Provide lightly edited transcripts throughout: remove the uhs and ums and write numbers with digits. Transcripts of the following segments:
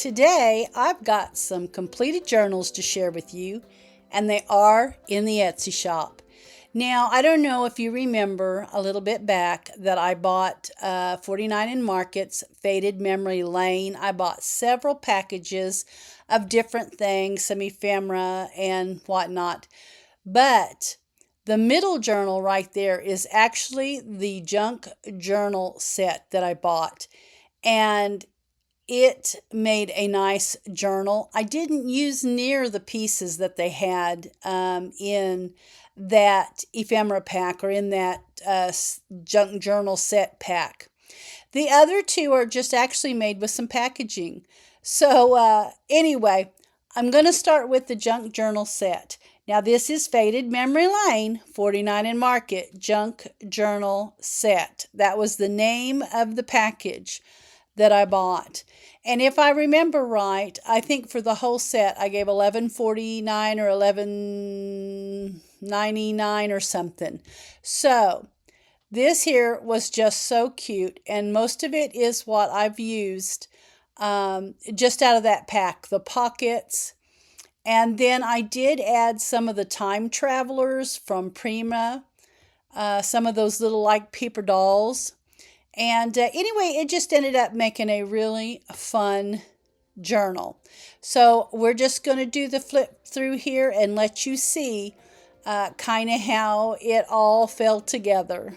Today, I've got some completed journals to share with you, and they are in the Etsy shop. Now, I don't know if you remember a little bit back that I bought 49 in Market's Faded Memory Lane. I bought several packages of different things, some ephemera and whatnot. But the middle journal right there is actually the junk journal set that I bought. And it made a nice journal. I didn't use near the pieces that they had in that ephemera pack or in that junk journal set pack. The other two are just actually made with some packaging. So anyway, I'm going to start with the junk journal set. Now this is Faded Memory Lane, 49 in Market, junk journal set. That was the name of the package that I bought. And if I remember right, I think for the whole set I gave $11.49 or $11.99 or something. So this here was just so cute, and most of it is what I've used just out of that pack, the pockets. And then I did add some of the time travelers from Prima, some of those little like paper dolls. And anyway, it just ended up making a really fun journal. So we're just going to do the flip through here and let you see kind of how it all fell together.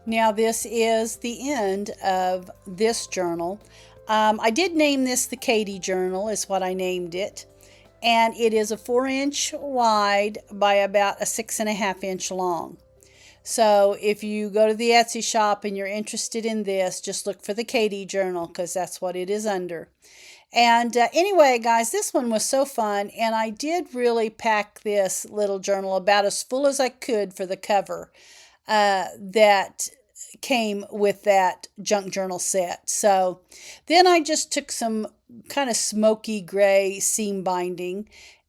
Now this is the end of this journal. I did name this the Katie Journal, is what I named it. And it is a 4-inch wide by about a 6.5-inch long. So if you go to the Etsy shop and you're interested in this, just look for the Katie Journal because that's what it is under. And anyway, guys, this one was so fun, and I did really pack this little journal about as full as I could for the cover that came with that junk journal set. So then I just took some kind of smoky gray seam binding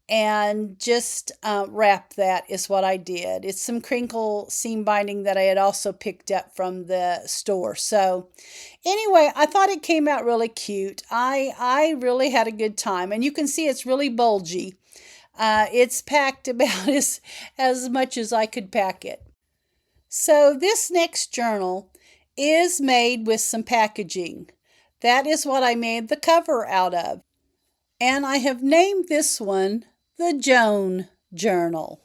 and just wrap that is what I did. It's some crinkle seam binding that I had also picked up from the store. So anyway, I thought it came out really cute. I really had a good time, and you can see it's really bulgy. It's packed about as much as I could pack it. So this next journal is made with some packaging. That is what I made the cover out of. And I have named this one the Joan Journal.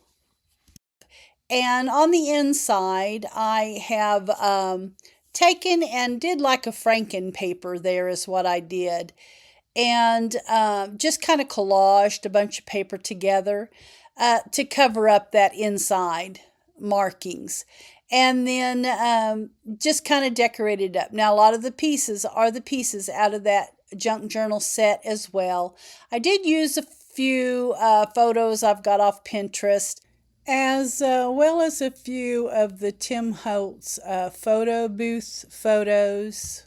And on the inside, I have taken and did like a Franken paper there is what I did. And just kind of collaged a bunch of paper together to cover up that inside markings. And then just kind of decorated up. Now, a lot of the pieces are the pieces out of that junk journal set as well. I did use a few photos I've got off Pinterest, as well as a few of the Tim Holtz photo booth photos.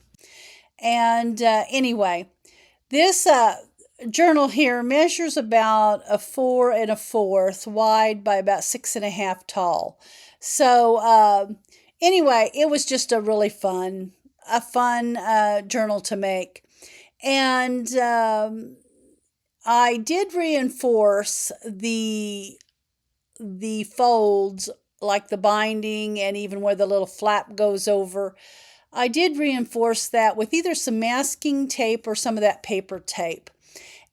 And anyway, this journal here measures about a 4 1/4 wide by about 6.5 tall. So anyway, it was just a really fun journal to make. And I did reinforce the folds, like the binding and even where the little flap goes over. I did reinforce that with either some masking tape or some of that paper tape.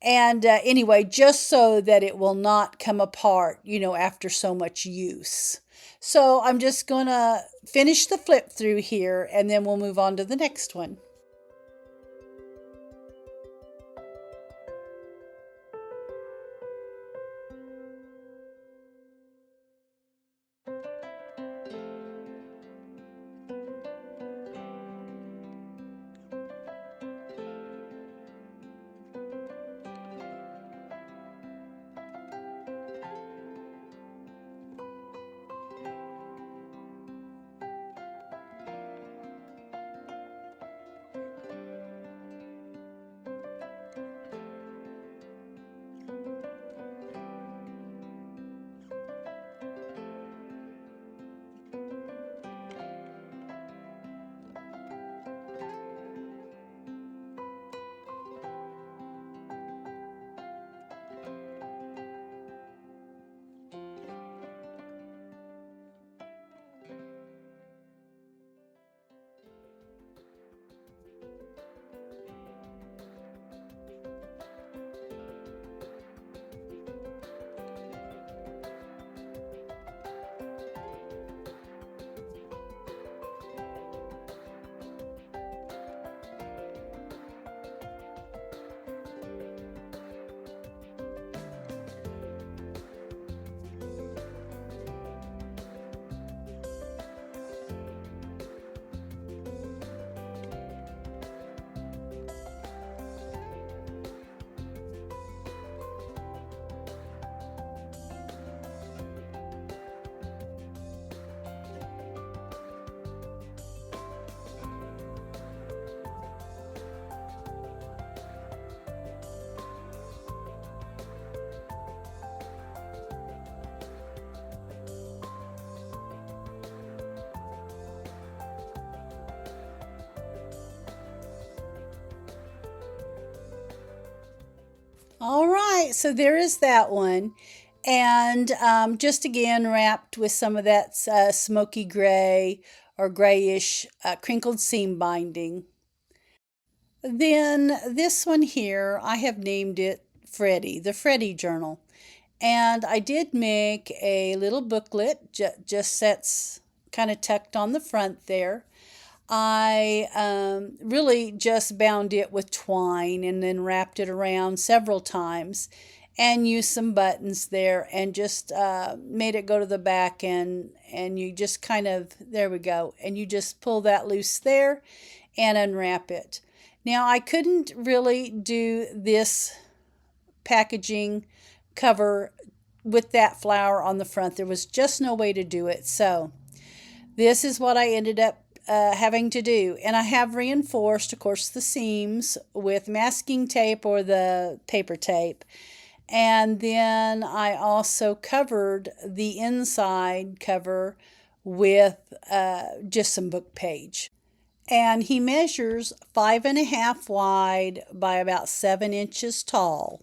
And anyway, just so that it will not come apart, after so much use. So I'm just going to finish the flip through here, and then we'll move on to the next one. All right, so there is that one. And just again wrapped with some of that smoky gray or grayish crinkled seam binding. Then this one here, I have named it Freddie, the Freddie Journal. And I did make a little booklet, just sets kind of tucked on the front there. I really just bound it with twine and then wrapped it around several times and used some buttons there and just made it go to the back, and you just kind of, there we go, and you just pull that loose there and unwrap it. Now I couldn't really do this packaging cover with that flower on the front. There was just no way to do it, so this is what I ended up having to do. And I have reinforced, of course, the seams with masking tape or the paper tape. And then I also covered the inside cover with just some book page. And he measures 5.5 wide by about 7 inches tall.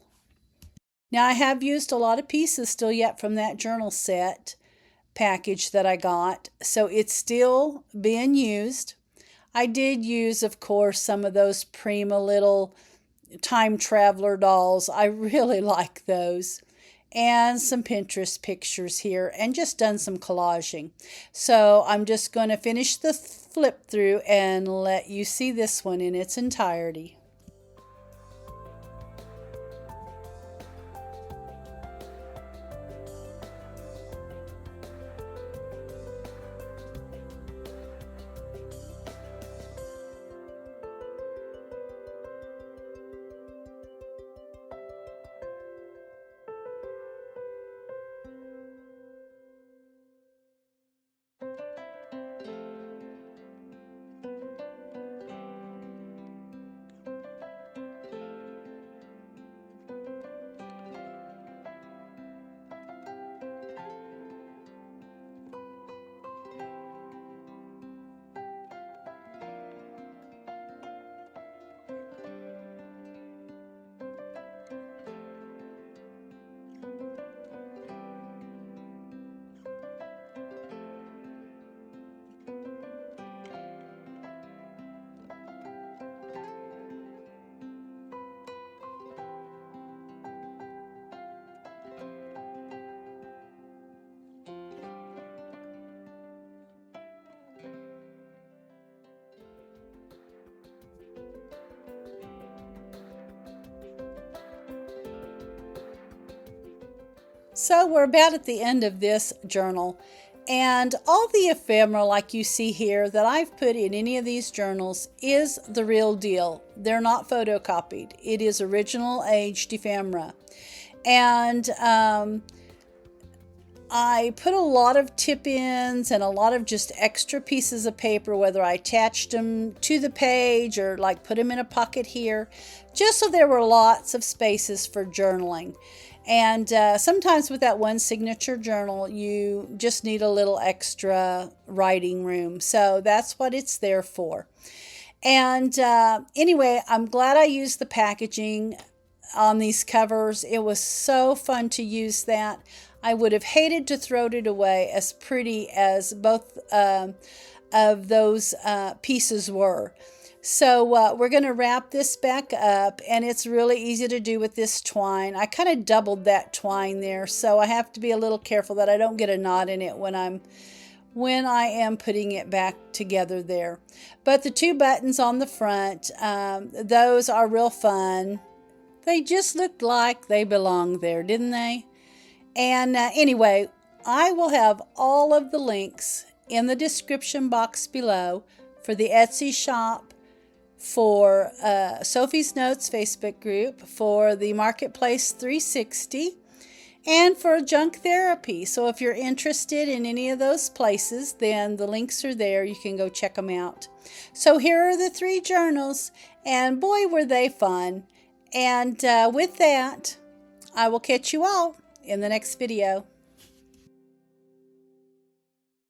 Now I have used a lot of pieces still yet from that journal set package that I got, so it's still being used. I did use, of course, some of those Prima little time traveler dolls. I really like those. And some Pinterest pictures here, and just done some collaging. So I'm just going to finish the flip through and let you see this one in its entirety. So we're about at the end of this journal, and all the ephemera like you see here that I've put in any of these journals is the real deal. They're not photocopied. It is original aged ephemera. And I put a lot of tip-ins and a lot of just extra pieces of paper, whether I attached them to the page or like put them in a pocket here, just so there were lots of spaces for journaling. And sometimes with that one signature journal, you just need a little extra writing room. So that's what it's there for. And anyway, I'm glad I used the packaging on these covers. It was so fun to use that. I would have hated to throw it away, as pretty as both of those pieces were. So we're going to wrap this back up, and it's really easy to do with this twine. I kind of doubled that twine there, so I have to be a little careful that I don't get a knot in it when I am putting it back together there. But the 2 buttons on the front, those are real fun. They just looked like they belonged there, didn't they? And anyway, I will have all of the links in the description box below for the Etsy shop, for Sophie's Notes Facebook group, for the Marketplace 360, and for Junkque Therapy. So if you're interested in any of those places, then the links are there. You can go check them out. So here are the 3 journals, and boy, were they fun. And with that, I will catch you all in the next video.